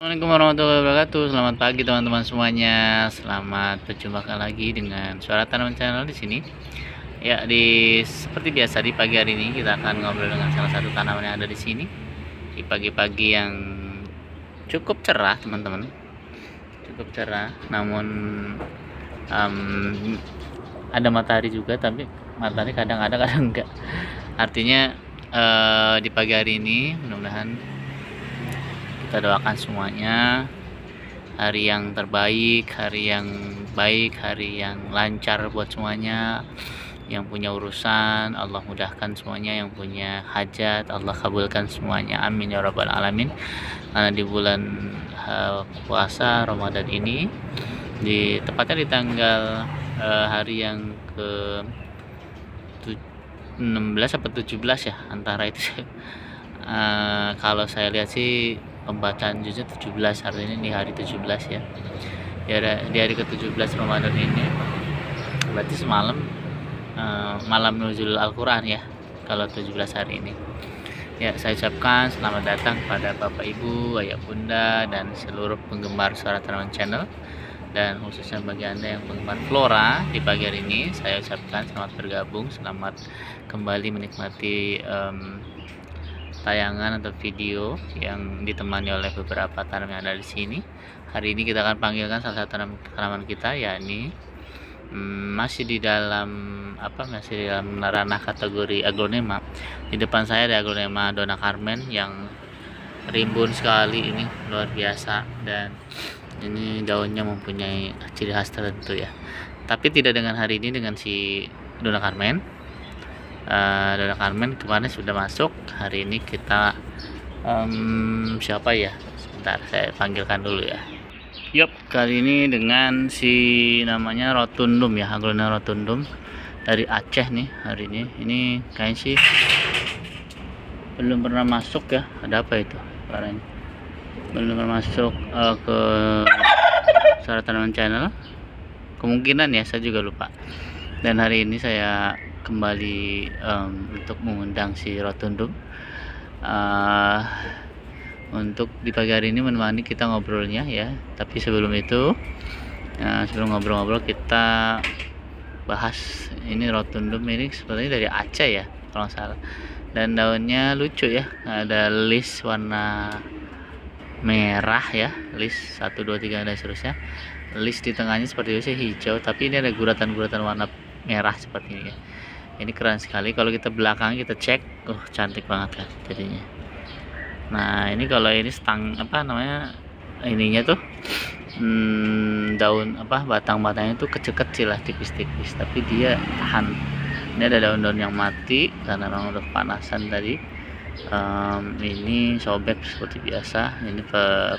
Assalamualaikum warahmatullahi wabarakatuh. Selamat pagi teman-teman semuanya. Selamat berjumpa lagi dengan Suara Tanaman Channel di sini. Ya, seperti biasa di pagi hari ini kita akan ngobrol dengan salah satu tanaman yang ada di sini. Di pagi-pagi yang cukup cerah, teman-teman. Cukup cerah, namun ada matahari juga, tapi matahari kadang ada, kadang enggak. Artinya di pagi hari ini mudah-mudahan kita doakan semuanya hari yang terbaik, hari yang baik, hari yang lancar buat semuanya. Yang punya urusan Allah mudahkan semuanya, yang punya hajat Allah kabulkan semuanya, amin ya rabbal alamin. Karena di bulan puasa Ramadan ini, tepatnya di tanggal hari yang ke 16 atau 17 ya, antara itu. Kalau saya lihat sih pembacaan juznya 17, artinya di hari 17 ya. Di hari ke-17 Ramadan ini berarti semalam malam nuzul Al-Quran ya, kalau 17 hari ini. Ya, saya ucapkan selamat datang pada Bapak Ibu, Ayah Bunda, dan seluruh penggemar Suara Tanaman Channel, dan khususnya bagi Anda yang penggemar flora. Di pagi hari ini saya ucapkan selamat bergabung, selamat kembali menikmati tayangan atau video yang ditemani oleh beberapa tanaman yang ada di sini. Hari ini kita akan panggilkan salah satu tanaman kita, yakni masih di dalam ranah kategori aglonema. Di depan saya ada aglonema Donna Carmen yang rimbun sekali, ini luar biasa, dan ini daunnya mempunyai ciri khas tertentu ya. Tapi tidak dengan hari ini, dengan si Donna Carmen. Donna Carmen kemarin sudah masuk. Hari ini kita siapa ya? Sebentar, saya panggilkan dulu ya. Yup, kali ini dengan si namanya Rotundum ya, Aglonema Rotundum dari Aceh nih hari ini. Ini kayaknya sih belum pernah masuk ya. Ada apa itu? Suaranya belum pernah masuk ke Suara Tanaman Channel. Kemungkinan ya, saya juga lupa. Dan hari ini saya kembali untuk mengundang si Rotundum untuk di pagi hari ini menemani kita ngobrolnya ya. Tapi sebelum itu, sebelum ngobrol-ngobrol, kita bahas ini Rotundum. Ini sebenarnya dari Aceh ya kalau nggak salah, dan daunnya lucu ya, ada list warna merah ya, list 1, 2, 3 dan seterusnya. List di tengahnya seperti biasa hijau, tapi ini ada guratan-guratan warna merah seperti ini ya. Ini keren sekali. Kalau kita belakang kita cek, cantik banget kan jadinya. Nah, ini kalau ini ininya tuh daun batang-batangnya tuh kecil-kecil lah, tipis-tipis, tapi dia tahan. Ini ada daun-daun yang mati karena memang udah kepanasan tadi. Ini sobek seperti biasa. Ini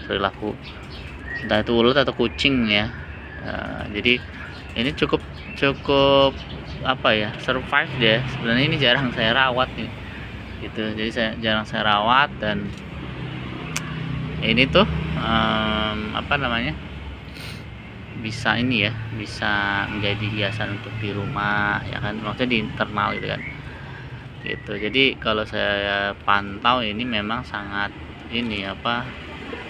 perilaku entah itu ulat atau kucing ya. Jadi ini cukup survive dia. Sebenarnya ini jarang saya rawat nih gitu, jadi jarang saya rawat. Dan ini tuh bisa menjadi hiasan untuk di rumah ya kan, maksudnya di internal gitu kan gitu. Jadi kalau saya pantau ini memang sangat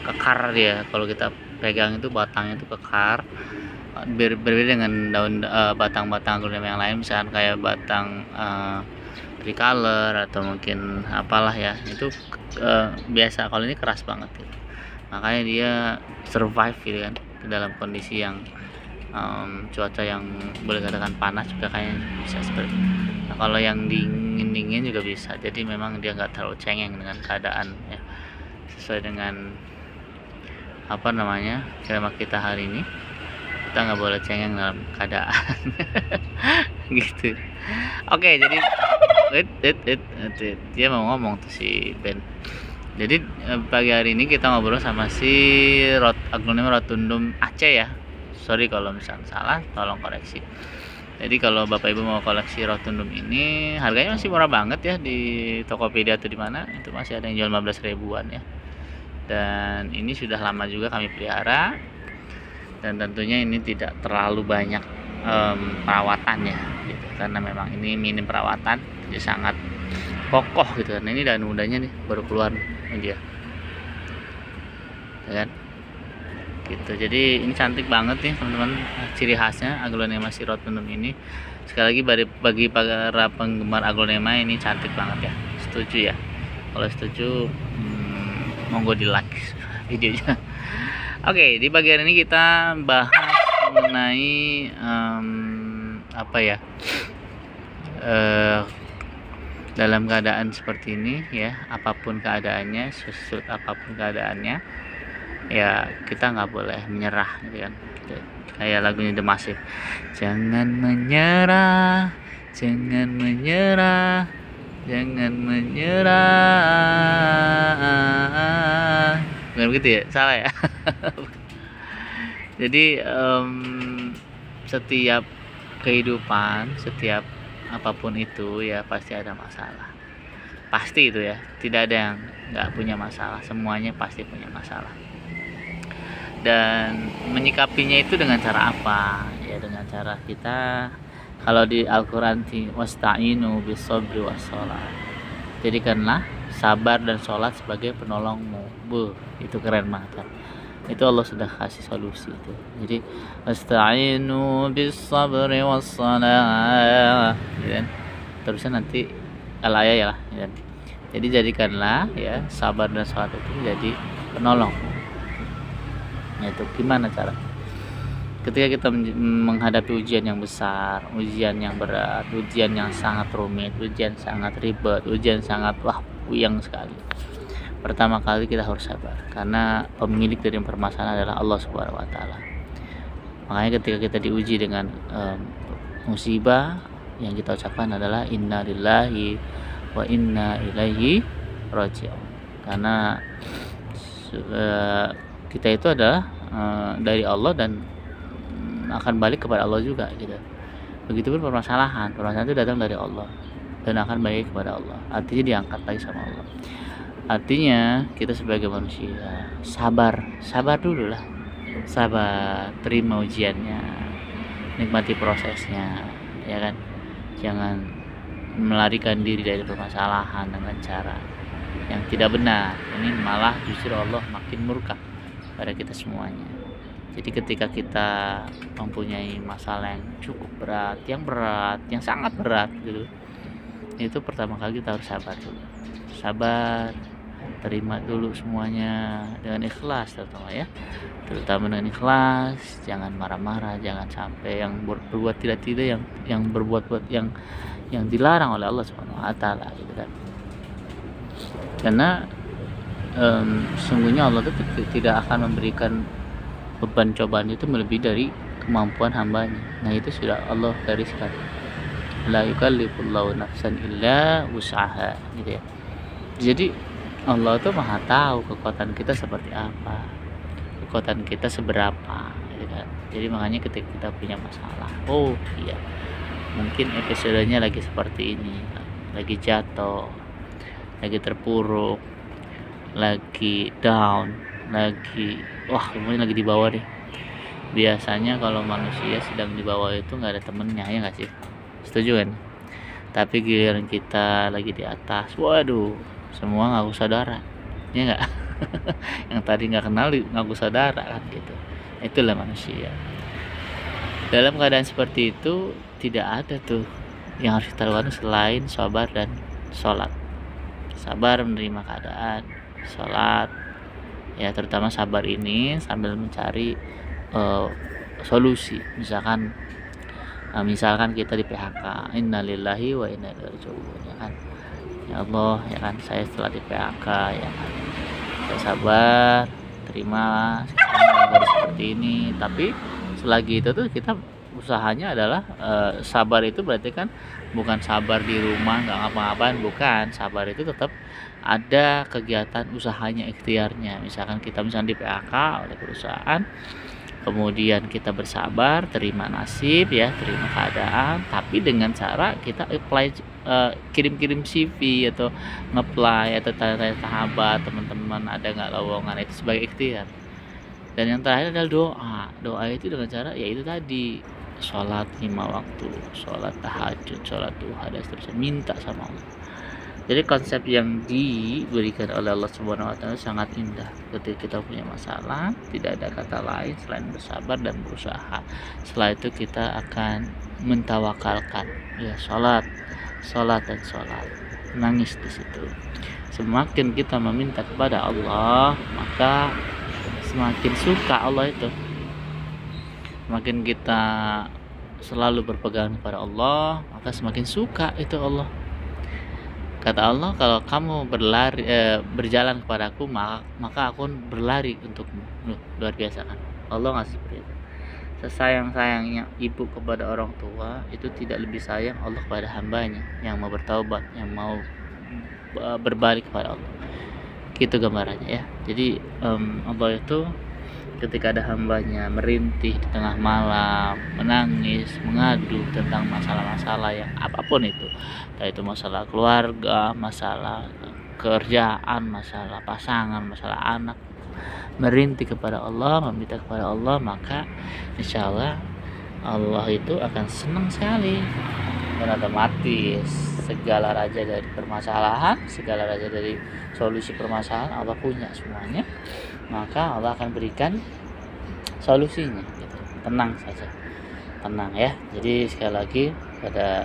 kekar dia. Kalau kita pegang itu batangnya itu kekar, berbeda dengan daun batang-batang aglonema yang lain, misalkan kayak batang tricolor atau mungkin apalah ya, itu biasa. Kalau ini keras banget gitu. Makanya dia survive gitu kan dalam kondisi yang cuaca yang boleh katakan panas juga kayaknya bisa seperti itu. Nah, kalau yang dingin juga bisa. Jadi memang dia nggak terlalu cengeng dengan keadaan ya, sesuai dengan tema kita hari ini. Kita nggak boleh cengeng dalam keadaan gitu. Oke, jadi dia mau ngomong tuh si Ben. Jadi pagi hari ini kita ngobrol sama si Aglonema Rotundum Aceh ya. Sorry kalau misalnya salah, tolong koreksi. Jadi kalau Bapak Ibu mau koleksi Rotundum ini, harganya masih murah banget ya di Tokopedia atau di mana, itu masih ada yang jual 15 ribuan ya. Dan ini sudah lama juga kami pelihara, dan tentunya ini tidak terlalu banyak perawatannya gitu, karena memang ini minim perawatan, jadi sangat kokoh gitu kan. Ini daun mudanya nih baru keluar nih dia ya kan. gitu. Jadi ini cantik banget nih teman-teman, ciri khasnya aglonema sirotunum ini. Sekali lagi bagi para penggemar aglonema ini cantik banget ya. Setuju ya? Kalau setuju monggo di like videonya. Oke, di bagian ini kita bahas mengenai apa ya, dalam keadaan seperti ini ya, apapun keadaannya, sesulit apapun keadaannya ya, kita nggak boleh menyerah gitu kan. Kayak lagunya The Massive, jangan menyerah, jangan menyerah, jangan menyerah. Bukan begitu ya? Salah ya? Jadi setiap kehidupan, setiap apapun itu ya pasti ada masalah. Pasti itu ya, tidak ada yang nggak punya masalah, semuanya pasti punya masalah. Dan menyikapinya itu dengan cara apa? Ya dengan cara kita, kalau di Al-Quran, wasta'inu bis-sabri was-shalah, jadikanlah sabar dan sholat sebagai penolongmu. Itu keren banget kan? Itu Allah sudah kasih solusi itu. Jadi wasta'inu bis-sabri was-shalah, ya, terusnya nanti al-ayah ya lah, ya. Jadi jadikanlah ya sabar dan sholat itu jadi penolong. Itu gimana cara? Ketika kita menghadapi ujian yang besar, ujian yang berat, ujian yang sangat rumit, ujian sangat ribet, ujian sangat puyeng sekali. Pertama kali kita harus sabar, karena pemilik dari permasalahan adalah Allah Subhanahu wa taala. Makanya ketika kita diuji dengan musibah, yang kita ucapkan adalah inna lillahi wa inna ilaihi raji'un. Karena kita itu adalah dari Allah dan akan balik kepada Allah juga gitu. Begitupun permasalahan itu datang dari Allah dan akan balik kepada Allah. Artinya diangkat lagi sama Allah. Artinya kita sebagai manusia sabar dulu lah. Sabar, terima ujiannya, nikmati prosesnya, ya kan? Jangan melarikan diri dari permasalahan dengan cara yang tidak benar. Ini malah justru Allah makin murka pada kita semuanya. Jadi ketika kita mempunyai masalah yang cukup berat, yang sangat berat gitu, itu pertama kali kita harus sabar dulu. Sabar, terima dulu semuanya dengan ikhlas terutama ya. Terutama dengan ikhlas, jangan marah-marah, jangan sampai yang berbuat tidak yang berbuat yang dilarang oleh Allah Subhanahu wa taala gitu kan. Karena sungguhnya Allah itu tidak akan memberikan beban cobaan itu melebihi dari kemampuan hambanya. Nah itu sudah Allah gariskan, la yukallifullahu nafsan illa wus'aha gitu ya. Jadi Allah itu maha tahu kekuatan kita seperti apa, kekuatan kita seberapa gitu kan. Jadi makanya ketika kita punya masalah, oh iya mungkin episodenya lagi seperti ini, lagi jatuh, lagi terpuruk, lagi down, lagi semuanya lagi di bawah deh. Biasanya kalau manusia sedang di bawah itu nggak ada temennya, ya nggak sih? Setuju kan? Tapi giliran kita lagi di atas, waduh, semua ngaku saudara, ya nggak? Yang tadi nggak kenal ngaku saudara kan gitu. Itulah manusia. Dalam keadaan seperti itu tidak ada tuh yang harus kita lakukan selain sabar dan sholat. Sabar menerima keadaan, sholat ya, terutama sabar ini sambil mencari solusi. Misalkan kita di PHK, innalillahi wa inna ilaihi raji'un, ya kan, ya Allah ya kan, saya setelah di PHK ya kan, saya sabar, terima sekarang seperti ini. Tapi selagi itu tuh kita usahanya adalah sabar itu berarti kan bukan sabar di rumah nggak ngapa-ngapain, bukan. Sabar itu tetap ada kegiatan usahanya, ikhtiarnya. Misalkan kita di PHK oleh perusahaan, kemudian kita bersabar, terima nasib ya, terima keadaan, tapi dengan cara kita apply, kirim-kirim CV atau nge-apply atau tanya-tanya sahabat, teman-teman ada nggak lowongan, itu sebagai ikhtiar. Dan yang terakhir adalah doa itu dengan cara ya itu tadi, sholat 5 waktu, sholat tahajud, sholat duha dan seterusnya, minta sama Allah. Jadi konsep yang diberikan oleh Allah Subhanahu wa taala sangat indah. Ketika kita punya masalah, tidak ada kata lain selain bersabar dan berusaha. Setelah itu kita akan mentawakalkan, ya, salat dan salat. Nangis di situ. Semakin kita meminta kepada Allah, maka semakin suka Allah itu. Semakin kita selalu berpegang pada Allah, maka semakin suka itu Allah. Kata Allah, kalau kamu berjalan kepadaku, maka aku berlari untukmu. Luar biasa kan? Allah ngasih seperti itu. Sesayang-sayangnya ibu kepada orang tua, itu tidak lebih sayang Allah kepada hambanya yang mau bertaubat, yang mau berbalik kepada Allah. Gitu gambarannya ya. Jadi Allah itu ketika ada hambanya merintih di tengah malam, menangis, mengadu tentang masalah-masalah yang apapun itu, entah itu masalah keluarga, masalah kerjaan, masalah pasangan, masalah anak, merintih kepada Allah, meminta kepada Allah, maka insya Allah Allah itu akan senang sekali. Dan otomatis segala raja dari permasalahan, segala raja dari solusi permasalahan Allah punya semuanya, maka Allah akan berikan solusinya gitu. Tenang saja, tenang ya. Jadi sekali lagi pada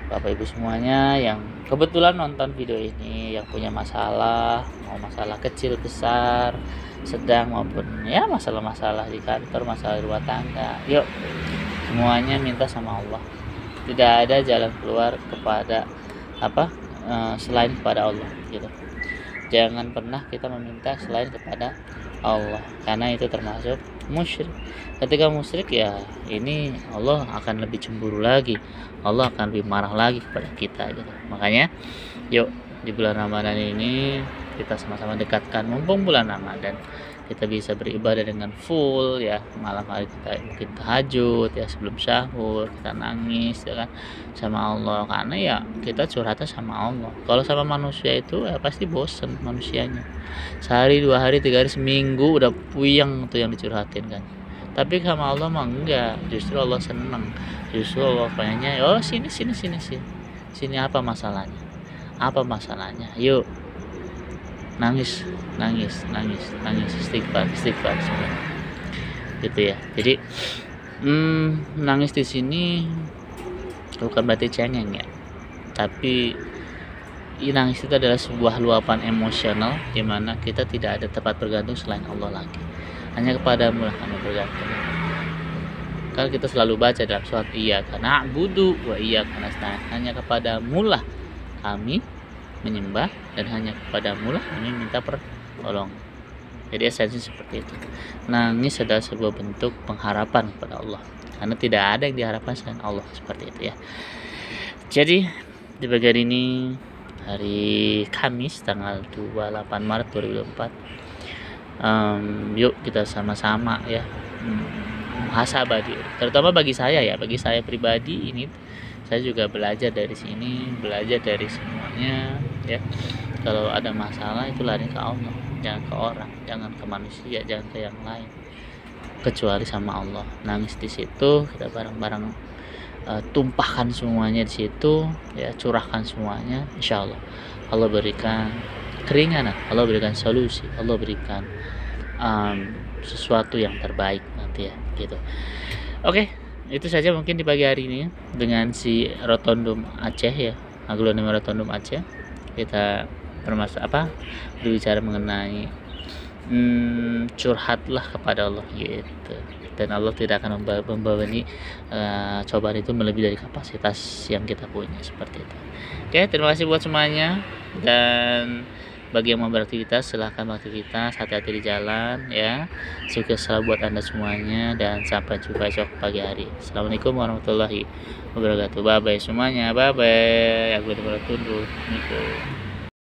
Bapak Ibu semuanya yang kebetulan nonton video ini, yang punya masalah, mau masalah kecil besar, sedang maupun ya masalah-masalah di kantor, masalah rumah tangga, yuk semuanya minta sama Allah. Tidak ada jalan keluar kepada selain kepada Allah gitu. Jangan pernah kita meminta selain kepada Allah, karena itu termasuk musyrik. Ketika musyrik, ya ini Allah akan lebih cemburu lagi, Allah akan lebih marah lagi kepada kita gitu. Makanya yuk di bulan Ramadan ini kita sama-sama dekatkan, mumpung bulan Ramadan kita bisa beribadah dengan full ya. Malam hari kita mungkin tahajud ya, sebelum sahur kita nangis ya kan sama Allah, karena ya kita curhatnya sama Allah. Kalau sama manusia itu ya pasti bosen manusianya, sehari, 2 hari, 3 hari, seminggu udah puyeng tuh yang dicurhatin kan. Tapi sama Allah mah enggak, justru Allah seneng, justru Allah pengennya oh sini apa masalahnya, yuk nangis istighfar sebenarnya gitu ya. Jadi nangis di sini bukan berarti cengeng ya, tapi nangis itu adalah sebuah luapan emosional di mana kita tidak ada tempat bergantung selain Allah lagi. Hanya kepadamu lah kami bergantung. Kan kita selalu baca dalam surat Iyyaka na'budu wa iyyaka nasta'in, hanya kepadamu lah kami menyembah dan hanya kepadamu lah kami minta pertolongan. Jadi esensi seperti itu. Nangis adalah sebuah bentuk pengharapan kepada Allah, karena tidak ada yang diharapkan selain Allah, seperti itu ya. Jadi di bagian ini hari Kamis tanggal 28 Maret 2024, yuk kita sama-sama ya muhasabah diri, terutama bagi saya pribadi. Ini saya juga belajar dari sini, belajar dari semuanya ya. Kalau ada masalah itu lari ke Allah, jangan ke orang, jangan ke manusia, jangan ke yang lain, kecuali sama Allah. Nangis di situ, kita bareng-bareng tumpahkan semuanya di situ ya, curahkan semuanya. Insya Allah Allah berikan keringanan, Allah berikan solusi, Allah berikan sesuatu yang terbaik nanti ya gitu. Oke, itu saja mungkin di pagi hari ini dengan si Rotondum Aceh ya, Aglonim Rotondum Aceh. Kita berbicara mengenai curhatlah kepada Allah gitu, dan Allah tidak akan membebani cobaan itu melebihi dari kapasitas yang kita punya, seperti itu. Oke, terima kasih buat semuanya, dan bagi yang mau beraktivitas silahkan beraktivitas, hati-hati di jalan ya. Sukses selalu buat Anda semuanya, dan sampai jumpa esok pagi hari. Assalamualaikum warahmatullahi wabarakatuh. Bye bye semuanya, bye bye. Aku udah tunduk.